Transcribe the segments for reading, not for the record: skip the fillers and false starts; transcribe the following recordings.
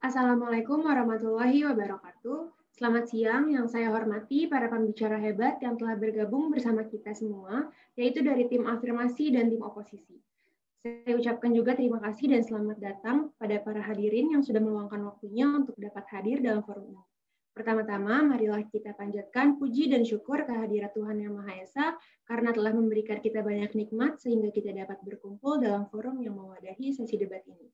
Assalamualaikum warahmatullahi wabarakatuh. Selamat siang, yang saya hormati para pembicara hebat yang telah bergabung bersama kita semua, yaitu dari tim afirmasi dan tim oposisi. Saya ucapkan juga terima kasih dan selamat datang pada para hadirin yang sudah meluangkan waktunya untuk dapat hadir dalam forum ini. Pertama-tama, marilah kita panjatkan puji dan syukur kehadirat Tuhan Yang Maha Esa karena telah memberikan kita banyak nikmat sehingga kita dapat berkumpul dalam forum yang mewadahi sesi debat ini.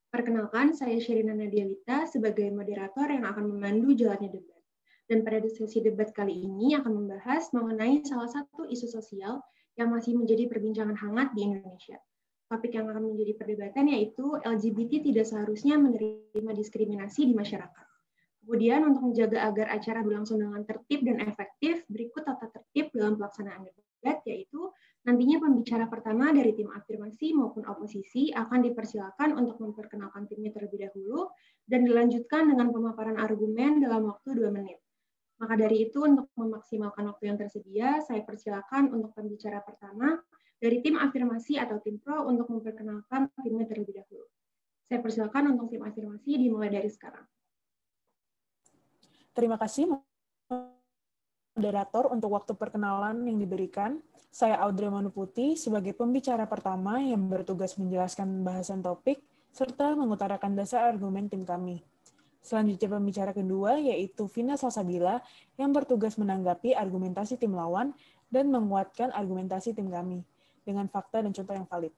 Perkenalkan, saya Sherina Nadialita sebagai moderator yang akan memandu jalannya debat. Dan pada sesi debat kali ini akan membahas mengenai salah satu isu sosial yang masih menjadi perbincangan hangat di Indonesia. Topik yang akan menjadi perdebatan yaitu LGBT tidak seharusnya menerima diskriminasi di masyarakat. Kemudian untuk menjaga agar acara berlangsung dengan tertib dan efektif, berikut tata tertib dalam pelaksanaan debat, yaitu nantinya pembicara pertama dari tim afirmasi maupun oposisi akan dipersilakan untuk memperkenalkan timnya terlebih dahulu dan dilanjutkan dengan pemaparan argumen dalam waktu 2 menit. Maka dari itu, untuk memaksimalkan waktu yang tersedia, saya persilakan untuk pembicara pertama dari tim afirmasi atau tim pro untuk memperkenalkan timnya terlebih dahulu. Saya persilakan untuk tim afirmasi dimulai dari sekarang. Terima kasih moderator untuk waktu perkenalan yang diberikan. Saya Audrey Manuputi sebagai pembicara pertama yang bertugas menjelaskan pembahasan topik serta mengutarakan dasar argumen tim kami. Selanjutnya pembicara kedua yaitu Vina Salsabila yang bertugas menanggapi argumentasi tim lawan dan menguatkan argumentasi tim kami dengan fakta dan contoh yang valid.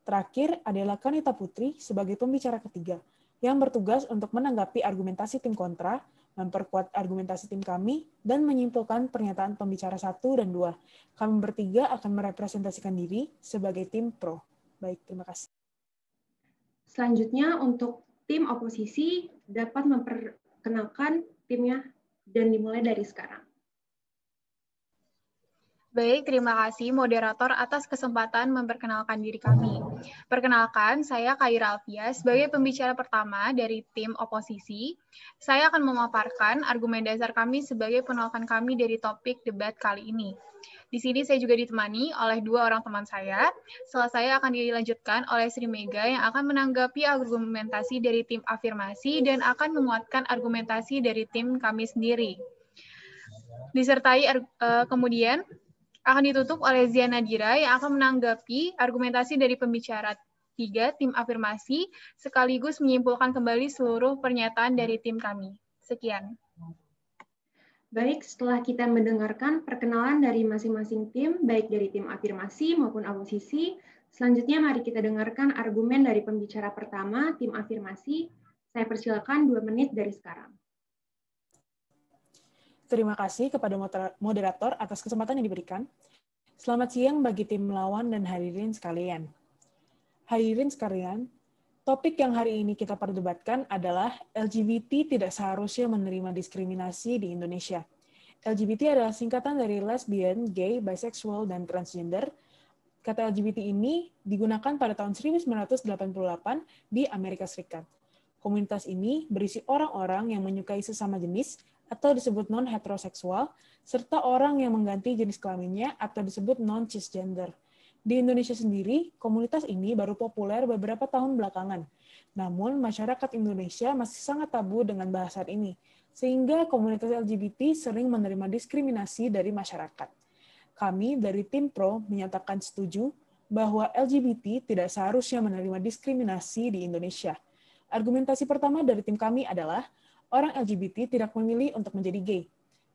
Terakhir adalah Kanita Putri sebagai pembicara ketiga yang bertugas untuk menanggapi argumentasi tim kontra, memperkuat argumentasi tim kami, dan menyimpulkan pernyataan pembicara 1 dan 2. Kami bertiga akan merepresentasikan diri sebagai tim pro. Baik, terima kasih. Selanjutnya untuk tim oposisi dapat memperkenalkan timnya dan dimulai dari sekarang. Baik, terima kasih moderator atas kesempatan memperkenalkan diri kami. Perkenalkan, saya Khaira Alfia sebagai pembicara pertama dari tim oposisi. Saya akan memaparkan argumen dasar kami sebagai penolakan kami dari topik debat kali ini. Di sini saya juga ditemani oleh 2 orang teman saya. Setelah saya akan dilanjutkan oleh Sri Mega yang akan menanggapi argumentasi dari tim afirmasi dan akan menguatkan argumentasi dari tim kami sendiri. Disertai kemudian akan ditutup oleh Zia Nadira yang akan menanggapi argumentasi dari pembicara 3 tim afirmasi sekaligus menyimpulkan kembali seluruh pernyataan dari tim kami. Sekian. Baik, setelah kita mendengarkan perkenalan dari masing-masing tim, baik dari tim afirmasi maupun oposisi, selanjutnya mari kita dengarkan argumen dari pembicara pertama, tim afirmasi. Saya persilakan 2 menit dari sekarang. Terima kasih kepada moderator atas kesempatan yang diberikan. Selamat siang bagi tim lawan dan hadirin sekalian. Hadirin sekalian, topik yang hari ini kita perdebatkan adalah LGBT tidak seharusnya menerima diskriminasi di Indonesia. LGBT adalah singkatan dari lesbian, gay, bisexual, dan transgender. Kata LGBT ini digunakan pada tahun 1988 di Amerika Serikat. Komunitas ini berisi orang-orang yang menyukai sesama jenis atau disebut non-heteroseksual, serta orang yang mengganti jenis kelaminnya atau disebut non-cisgender. Di Indonesia sendiri, komunitas ini baru populer beberapa tahun belakangan. Namun, masyarakat Indonesia masih sangat tabu dengan bahasan ini, sehingga komunitas LGBT sering menerima diskriminasi dari masyarakat. Kami dari tim pro menyatakan setuju bahwa LGBT tidak seharusnya menerima diskriminasi di Indonesia. Argumentasi pertama dari tim kami adalah orang LGBT tidak memilih untuk menjadi gay.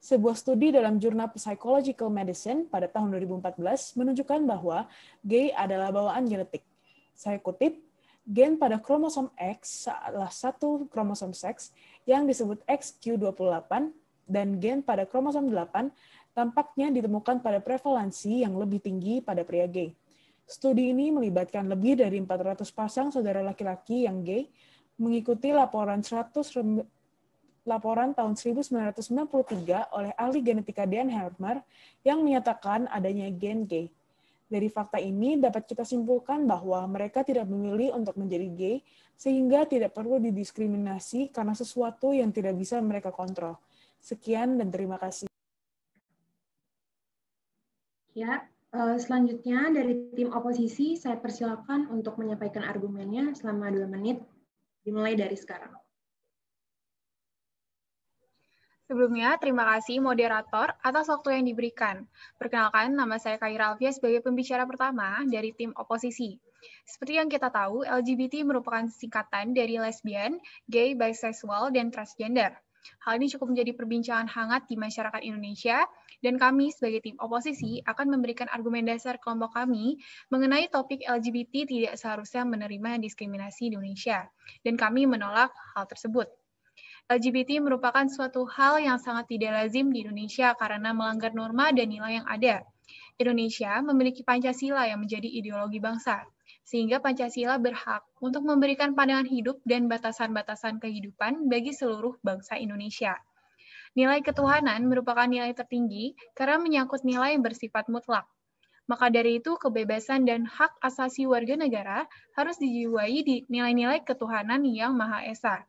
Sebuah studi dalam jurnal Psychological Medicine pada tahun 2014 menunjukkan bahwa gay adalah bawaan genetik. Saya kutip, gen pada kromosom X adalah satu kromosom seks yang disebut XQ28 dan gen pada kromosom 8 tampaknya ditemukan pada prevalensi yang lebih tinggi pada pria gay. Studi ini melibatkan lebih dari 400 pasang saudara laki-laki yang gay mengikuti laporan tahun 1993 oleh ahli genetika Dan Hermer yang menyatakan adanya gen gay. Dari fakta ini dapat kita simpulkan bahwa mereka tidak memilih untuk menjadi gay sehingga tidak perlu didiskriminasi karena sesuatu yang tidak bisa mereka kontrol. Sekian dan terima kasih. Ya, selanjutnya dari tim oposisi saya persilakan untuk menyampaikan argumennya selama 2 menit. Dimulai dari sekarang. Sebelumnya, terima kasih moderator atas waktu yang diberikan. Perkenalkan, nama saya Kaira Alfia sebagai pembicara pertama dari tim oposisi. Seperti yang kita tahu, LGBT merupakan singkatan dari lesbian, gay, bisexual, dan transgender. Hal ini cukup menjadi perbincangan hangat di masyarakat Indonesia, dan kami sebagai tim oposisi akan memberikan argumen dasar kelompok kami mengenai topik LGBT tidak seharusnya menerima diskriminasi di Indonesia, dan kami menolak hal tersebut. LGBT merupakan suatu hal yang sangat tidak lazim di Indonesia karena melanggar norma dan nilai yang ada. Indonesia memiliki Pancasila yang menjadi ideologi bangsa, sehingga Pancasila berhak untuk memberikan pandangan hidup dan batasan-batasan kehidupan bagi seluruh bangsa Indonesia. Nilai ketuhanan merupakan nilai tertinggi karena menyangkut nilai yang bersifat mutlak. Maka dari itu, kebebasan dan hak asasi warga negara harus dijiwai di nilai-nilai ketuhanan yang Maha Esa.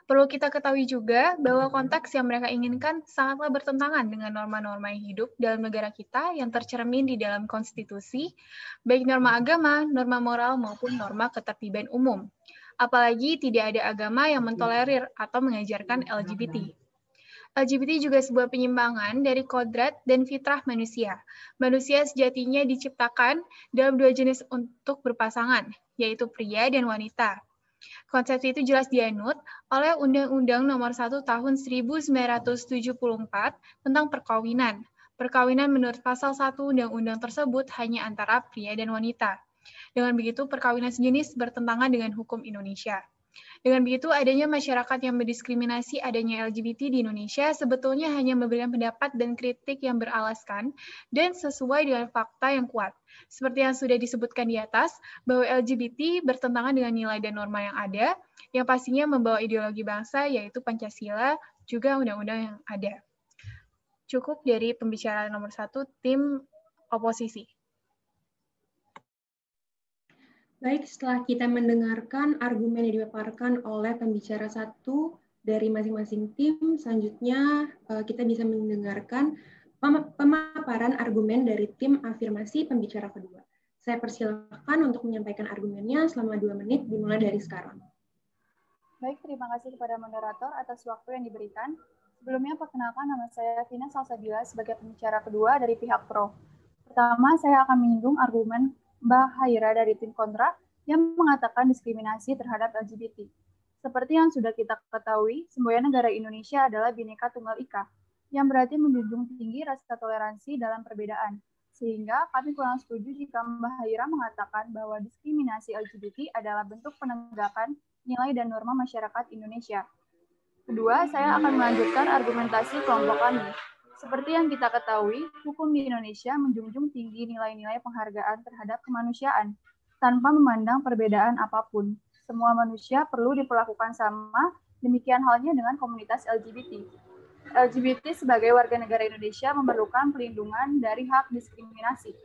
Perlu kita ketahui juga bahwa konteks yang mereka inginkan sangatlah bertentangan dengan norma-norma yang hidup dalam negara kita yang tercermin di dalam konstitusi, baik norma agama, norma moral, maupun norma ketertiban umum. Apalagi tidak ada agama yang mentolerir atau mengajarkan LGBT. LGBT juga sebuah penyimpangan dari kodrat dan fitrah manusia. Manusia sejatinya diciptakan dalam dua jenis untuk berpasangan, yaitu pria dan wanita. Konsep itu jelas dianut oleh Undang-Undang Nomor 1 Tahun 1974 tentang perkawinan. Perkawinan menurut pasal 1 Undang-Undang tersebut hanya antara pria dan wanita. Dengan begitu, perkawinan sejenis bertentangan dengan hukum Indonesia. Dengan begitu, adanya masyarakat yang mendiskriminasi adanya LGBT di Indonesia sebetulnya hanya memberikan pendapat dan kritik yang beralaskan dan sesuai dengan fakta yang kuat. Seperti yang sudah disebutkan di atas, bahwa LGBT bertentangan dengan nilai dan norma yang ada, yang pastinya membawa ideologi bangsa, yaitu Pancasila, juga undang-undang yang ada. Cukup dari pembicaraan nomor 1, tim oposisi. Baik, setelah kita mendengarkan argumen yang dipaparkan oleh pembicara satu dari masing-masing tim, selanjutnya kita bisa mendengarkan pemaparan argumen dari tim afirmasi pembicara kedua. Saya persilakan untuk menyampaikan argumennya selama 2 menit dimulai dari sekarang. Baik, terima kasih kepada moderator atas waktu yang diberikan. Sebelumnya, perkenalkan nama saya Vina Salsabila sebagai pembicara kedua dari pihak pro. Pertama, saya akan menyinggung argumen Mbak Haira dari tim kontra yang mengatakan diskriminasi terhadap LGBT. Seperti yang sudah kita ketahui, semboyan negara Indonesia adalah Bhinneka Tunggal Ika, yang berarti menjunjung tinggi rasa toleransi dalam perbedaan. Sehingga kami kurang setuju jika Mbak Haira mengatakan bahwa diskriminasi LGBT adalah bentuk penegakan nilai dan norma masyarakat Indonesia. Kedua, saya akan melanjutkan argumentasi kelompok kami. Seperti yang kita ketahui, hukum di Indonesia menjunjung tinggi nilai-nilai penghargaan terhadap kemanusiaan, tanpa memandang perbedaan apapun. Semua manusia perlu diperlakukan sama, demikian halnya dengan komunitas LGBT. LGBT sebagai warga negara Indonesia memerlukan pelindungan dari hak diskriminasi.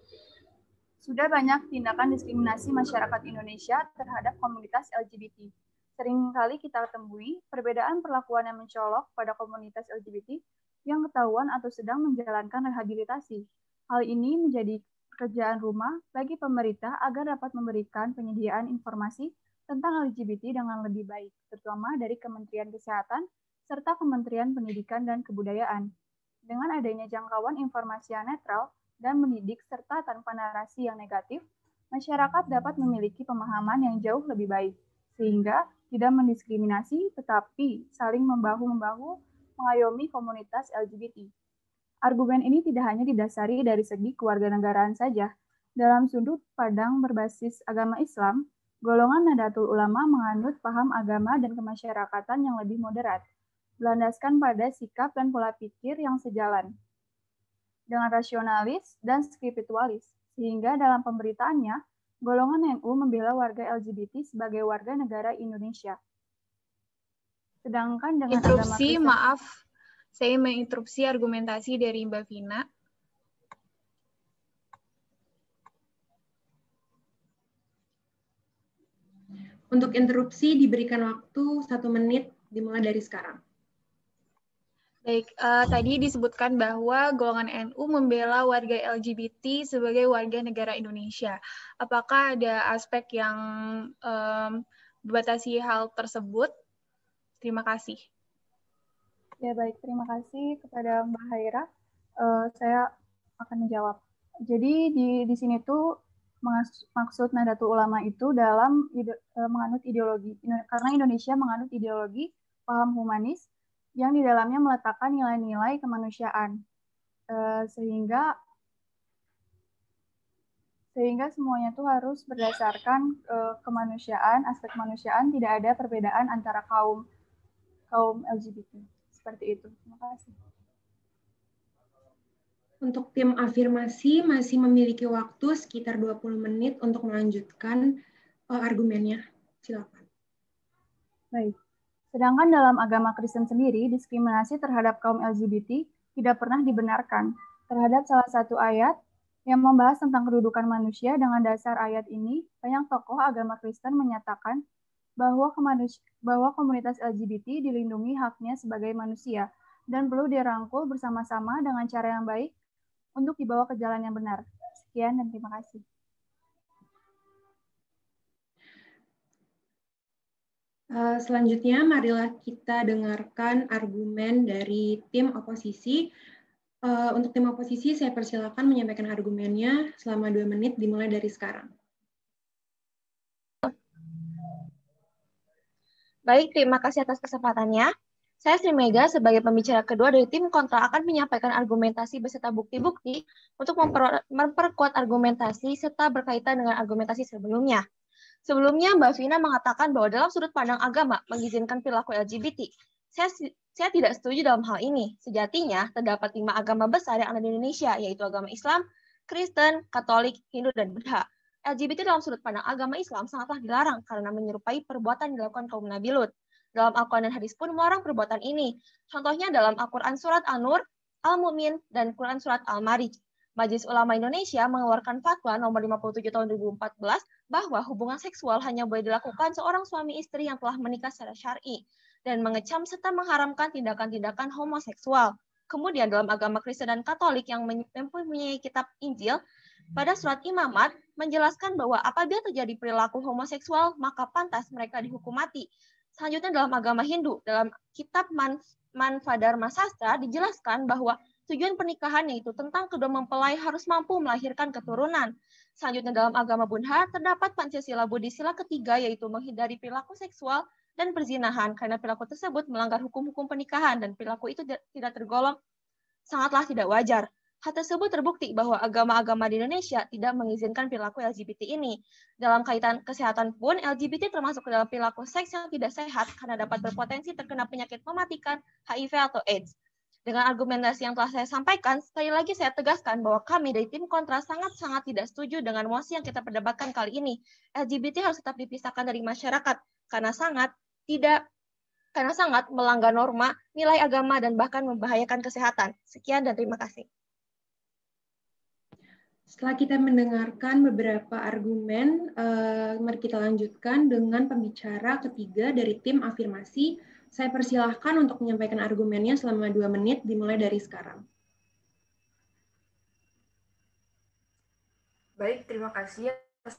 Sudah banyak tindakan diskriminasi masyarakat Indonesia terhadap komunitas LGBT. Seringkali kita temui perbedaan perlakuan yang mencolok pada komunitas LGBT yang ketahuan atau sedang menjalankan rehabilitasi. Hal ini menjadi pekerjaan rumah bagi pemerintah agar dapat memberikan penyediaan informasi tentang LGBT dengan lebih baik, terutama dari Kementerian Kesehatan serta Kementerian Pendidikan dan Kebudayaan. Dengan adanya jangkauan informasi yang netral dan mendidik serta tanpa narasi yang negatif, masyarakat dapat memiliki pemahaman yang jauh lebih baik, sehingga tidak mendiskriminasi tetapi saling membahu-membahu mengayomi komunitas LGBT. Argumen ini tidak hanya didasari dari segi kewarganegaraan saja. Dalam sudut pandang berbasis agama Islam, golongan Nahdlatul Ulama menganut paham agama dan kemasyarakatan yang lebih moderat, berlandaskan pada sikap dan pola pikir yang sejalan dengan rasionalis dan spiritualis, sehingga dalam pemberitaannya, golongan NU membela warga LGBT sebagai warga negara Indonesia. Sedangkan dengan agama Kristen, maaf, saya menginterupsi argumentasi dari Mbak Vina. Untuk interupsi diberikan waktu 1 menit dimulai dari sekarang. Baik, tadi disebutkan bahwa golongan NU membela warga LGBT sebagai warga negara Indonesia. Apakah ada aspek yang membatasi hal tersebut? Terima kasih. Ya, baik. Terima kasih kepada Mbak Haira. Saya akan menjawab. Jadi di sini tuh maksud Nahdlatul Ulama itu dalam menganut ideologi, karena Indonesia menganut ideologi paham humanis yang di dalamnya meletakkan nilai-nilai kemanusiaan, sehingga semuanya tuh harus berdasarkan kemanusiaan, aspek kemanusiaan, tidak ada perbedaan antara kaum LGBT. Seperti itu. Terima kasih. Untuk tim afirmasi masih memiliki waktu sekitar 20 menit untuk melanjutkan argumennya. Silakan. Baik. Sedangkan dalam agama Kristen sendiri, diskriminasi terhadap kaum LGBT tidak pernah dibenarkan. Terhadap salah satu ayat yang membahas tentang kedudukan manusia, dengan dasar ayat ini, banyak tokoh agama Kristen menyatakan bahwa komunitas LGBT dilindungi haknya sebagai manusia dan perlu dirangkul bersama-sama dengan cara yang baik untuk dibawa ke jalan yang benar. Sekian dan terima kasih. Selanjutnya, marilah kita dengarkan argumen dari tim oposisi. Untuk tim oposisi, saya persilakan menyampaikan argumennya selama 2 menit, dimulai dari sekarang. Baik, terima kasih atas kesempatannya. Saya Sri Mega sebagai pembicara kedua dari tim kontra akan menyampaikan argumentasi beserta bukti-bukti untuk memperkuat argumentasi serta berkaitan dengan argumentasi sebelumnya. Sebelumnya, Mbak Vina mengatakan bahwa dalam sudut pandang agama mengizinkan perilaku LGBT. Saya tidak setuju dalam hal ini. Sejatinya, terdapat 5 agama besar yang ada di Indonesia, yaitu agama Islam, Kristen, Katolik, Hindu, dan Buddha. LGBT dalam sudut pandang agama Islam sangatlah dilarang karena menyerupai perbuatan yang dilakukan kaum Nabi Lut. Dalam Al-Quran dan hadis pun melarang perbuatan ini. Contohnya dalam Al-Quran Surat An-Nur, Al-Mu'min, dan Quran Surat Al-Marij. Majelis Ulama Indonesia mengeluarkan fatwa nomor 57 tahun 2014 bahwa hubungan seksual hanya boleh dilakukan seorang suami istri yang telah menikah secara syar'i dan mengecam serta mengharamkan tindakan-tindakan homoseksual. Kemudian dalam agama Kristen dan Katolik yang mempunyai kitab Injil, pada surat Imamat menjelaskan bahwa apabila terjadi perilaku homoseksual, maka pantas mereka dihukum mati. Selanjutnya dalam agama Hindu, dalam kitab Manvadharma Sastra dijelaskan bahwa tujuan pernikahan yaitu tentang kedua mempelai harus mampu melahirkan keturunan. Selanjutnya dalam agama Buddha terdapat Pancasila Buddhisila ketiga yaitu menghindari perilaku seksual dan perzinahan karena perilaku tersebut melanggar hukum-hukum pernikahan dan perilaku itu tidak tergolong sangatlah tidak wajar. Hal tersebut terbukti bahwa agama-agama di Indonesia tidak mengizinkan perilaku LGBT ini. Dalam kaitan kesehatan pun, LGBT termasuk ke dalam perilaku seks yang tidak sehat karena dapat berpotensi terkena penyakit mematikan HIV atau AIDS. Dengan argumentasi yang telah saya sampaikan, sekali lagi saya tegaskan bahwa kami dari tim kontra sangat-sangat tidak setuju dengan mosi yang kita perdebatkan kali ini. LGBT harus tetap dipisahkan dari masyarakat karena sangat melanggar norma, nilai agama, dan bahkan membahayakan kesehatan. Sekian dan terima kasih. Setelah kita mendengarkan beberapa argumen, mari kita lanjutkan dengan pembicara ketiga dari tim afirmasi. Saya persilahkan untuk menyampaikan argumennya selama 2 menit, dimulai dari sekarang. Baik, terima kasih atas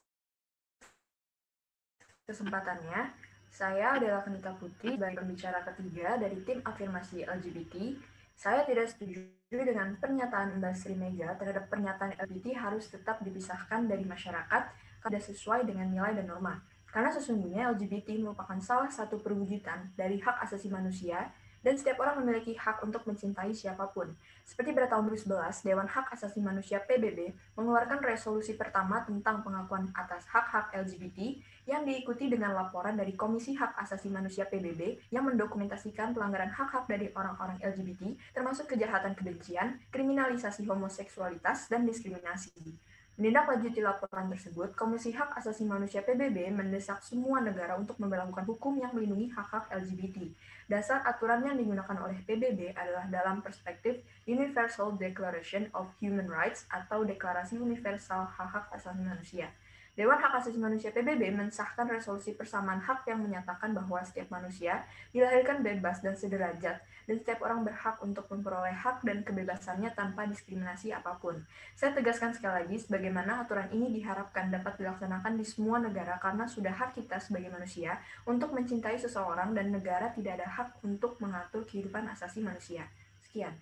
kesempatannya. Saya adalah Kanita Putri, sebagai pembicara ketiga dari tim afirmasi LGBT. Saya tidak setuju dengan pernyataan Mbak Sri Mega terhadap pernyataan LGBT harus tetap dipisahkan dari masyarakat karena sesuai dengan nilai dan norma. Karena sesungguhnya LGBT merupakan salah satu perwujudan dari hak asasi manusia dan setiap orang memiliki hak untuk mencintai siapapun. Seperti pada tahun 2011, Dewan Hak Asasi Manusia PBB mengeluarkan resolusi pertama tentang pengakuan atas hak-hak LGBT yang diikuti dengan laporan dari Komisi Hak Asasi Manusia PBB yang mendokumentasikan pelanggaran hak-hak dari orang-orang LGBT, termasuk kejahatan kebencian, kriminalisasi homoseksualitas, dan diskriminasi. Menindaklanjuti laporan tersebut, Komisi Hak Asasi Manusia PBB mendesak semua negara untuk memberlakukan hukum yang melindungi hak-hak LGBT. Dasar aturan yang digunakan oleh PBB adalah dalam perspektif Universal Declaration of Human Rights atau Deklarasi Universal Hak-Hak Asasi Manusia. Dewan Hak Asasi Manusia PBB mensahkan resolusi persamaan hak yang menyatakan bahwa setiap manusia dilahirkan bebas dan sederajat, dan setiap orang berhak untuk memperoleh hak dan kebebasannya tanpa diskriminasi apapun. Saya tegaskan sekali lagi, sebagaimana aturan ini diharapkan dapat dilaksanakan di semua negara karena sudah hak kita sebagai manusia untuk mencintai seseorang dan negara tidak ada hak untuk mengatur kehidupan asasi manusia. Sekian.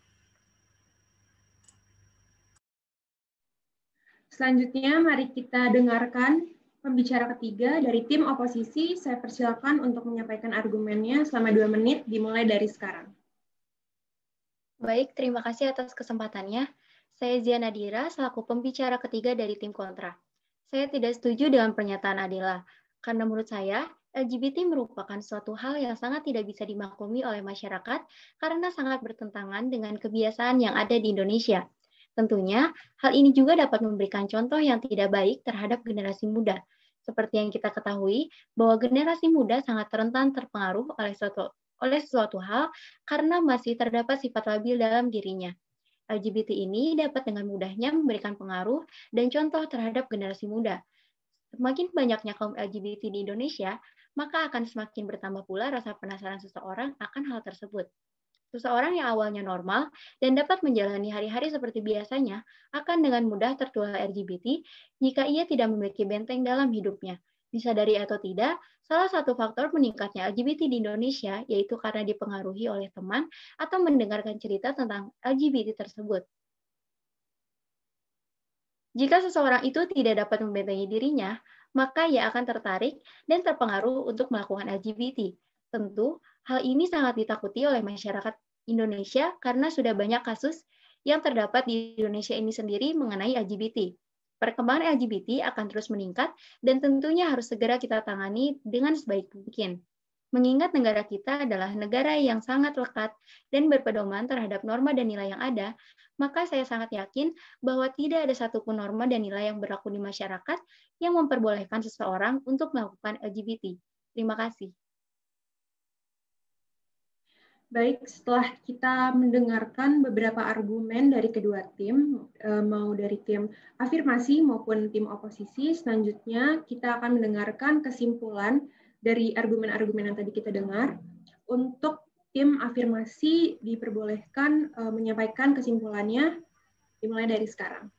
Selanjutnya, mari kita dengarkan pembicara ketiga dari tim oposisi. Saya persilakan untuk menyampaikan argumennya selama 2 menit, dimulai dari sekarang. Baik, terima kasih atas kesempatannya. Saya Zia Nadira, selaku pembicara ketiga dari tim kontra. Saya tidak setuju dengan pernyataan Adela, karena menurut saya, LGBT merupakan suatu hal yang sangat tidak bisa dimaklumi oleh masyarakat karena sangat bertentangan dengan kebiasaan yang ada di Indonesia. Tentunya, hal ini juga dapat memberikan contoh yang tidak baik terhadap generasi muda. Seperti yang kita ketahui, bahwa generasi muda sangat rentan terpengaruh oleh suatu hal karena masih terdapat sifat labil dalam dirinya. LGBT ini dapat dengan mudahnya memberikan pengaruh dan contoh terhadap generasi muda. Semakin banyaknya kaum LGBT di Indonesia, maka akan semakin bertambah pula rasa penasaran seseorang akan hal tersebut. Seseorang yang awalnya normal dan dapat menjalani hari-hari seperti biasanya akan dengan mudah tertular LGBT jika ia tidak memiliki benteng dalam hidupnya. Disadari atau tidak, salah satu faktor meningkatnya LGBT di Indonesia yaitu karena dipengaruhi oleh teman atau mendengarkan cerita tentang LGBT tersebut. Jika seseorang itu tidak dapat membentengi dirinya, maka ia akan tertarik dan terpengaruh untuk melakukan LGBT. Tentu, hal ini sangat ditakuti oleh masyarakat Indonesia karena sudah banyak kasus yang terdapat di Indonesia ini sendiri mengenai LGBT. Perkembangan LGBT akan terus meningkat dan tentunya harus segera kita tangani dengan sebaik mungkin. Mengingat negara kita adalah negara yang sangat lekat dan berpedoman terhadap norma dan nilai yang ada, maka saya sangat yakin bahwa tidak ada satupun norma dan nilai yang berlaku di masyarakat yang memperbolehkan seseorang untuk melakukan LGBT. Terima kasih. Baik, setelah kita mendengarkan beberapa argumen dari kedua tim, mau dari tim afirmasi maupun tim oposisi, selanjutnya kita akan mendengarkan kesimpulan dari argumen-argumen yang tadi kita dengar. Untuk tim afirmasi diperbolehkan menyampaikan kesimpulannya, dimulai dari sekarang.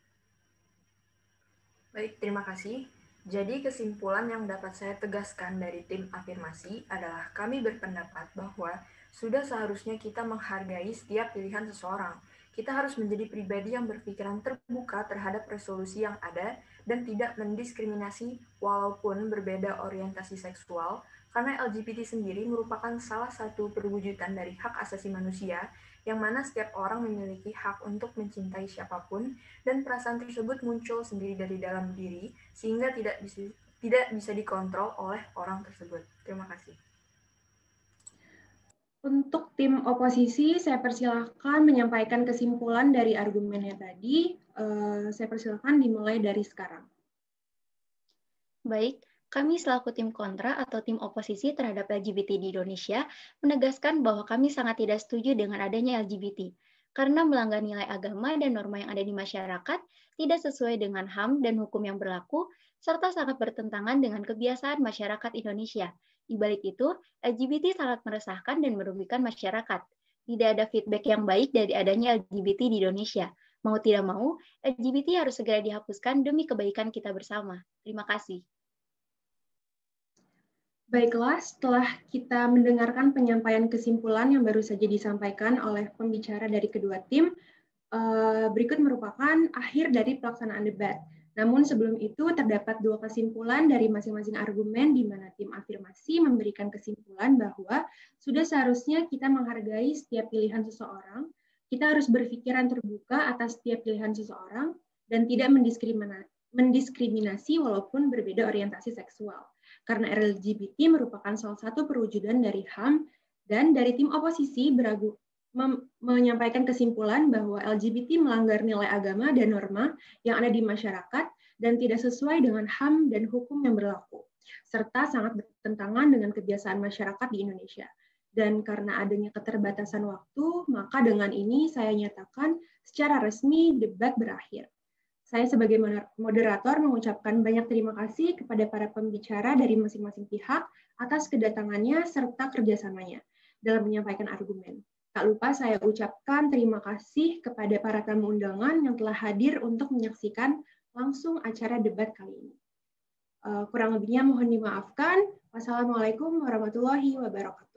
Baik, terima kasih. Jadi kesimpulan yang dapat saya tegaskan dari tim afirmasi adalah kami berpendapat bahwa sudah seharusnya kita menghargai setiap pilihan seseorang. Kita harus menjadi pribadi yang berpikiran terbuka terhadap resolusi yang ada dan tidak mendiskriminasi walaupun berbeda orientasi seksual, karena LGBT sendiri merupakan salah satu perwujudan dari hak asasi manusia, yang mana setiap orang memiliki hak untuk mencintai siapapun, dan perasaan tersebut muncul sendiri dari dalam diri, sehingga tidak bisa dikontrol oleh orang tersebut. Terima kasih. Untuk tim oposisi, saya persilahkan menyampaikan kesimpulan dari argumennya tadi. Saya persilahkan dimulai dari sekarang. Baik, kami selaku tim kontra atau tim oposisi terhadap LGBT di Indonesia menegaskan bahwa kami sangat tidak setuju dengan adanya LGBT, karena melanggar nilai agama dan norma yang ada di masyarakat, tidak sesuai dengan HAM dan hukum yang berlaku, serta sangat bertentangan dengan kebiasaan masyarakat Indonesia. Di balik itu, LGBT sangat meresahkan dan merugikan masyarakat. Tidak ada feedback yang baik dari adanya LGBT di Indonesia. Mau tidak mau, LGBT harus segera dihapuskan demi kebaikan kita bersama. Terima kasih. Baiklah, setelah kita mendengarkan penyampaian kesimpulan yang baru saja disampaikan oleh pembicara dari kedua tim, berikut merupakan akhir dari pelaksanaan debat. Namun sebelum itu terdapat 2 kesimpulan dari masing-masing argumen di mana tim afirmasi memberikan kesimpulan bahwa sudah seharusnya kita menghargai setiap pilihan seseorang, kita harus berpikiran terbuka atas setiap pilihan seseorang, dan tidak mendiskriminasi walaupun berbeda orientasi seksual. Karena LGBT merupakan salah satu perwujudan dari HAM, dan dari tim oposisi menyampaikan kesimpulan bahwa LGBT melanggar nilai agama dan norma yang ada di masyarakat dan tidak sesuai dengan HAM dan hukum yang berlaku, serta sangat bertentangan dengan kebiasaan masyarakat di Indonesia. Dan karena adanya keterbatasan waktu, maka dengan ini saya nyatakan secara resmi debat berakhir. Saya sebagai moderator mengucapkan banyak terima kasih kepada para pembicara dari masing-masing pihak atas kedatangannya serta kerjasamanya dalam menyampaikan argumen. Tak lupa saya ucapkan terima kasih kepada para tamu undangan yang telah hadir untuk menyaksikan langsung acara debat kali ini. Kurang lebihnya mohon dimaafkan. Wassalamualaikum warahmatullahi wabarakatuh.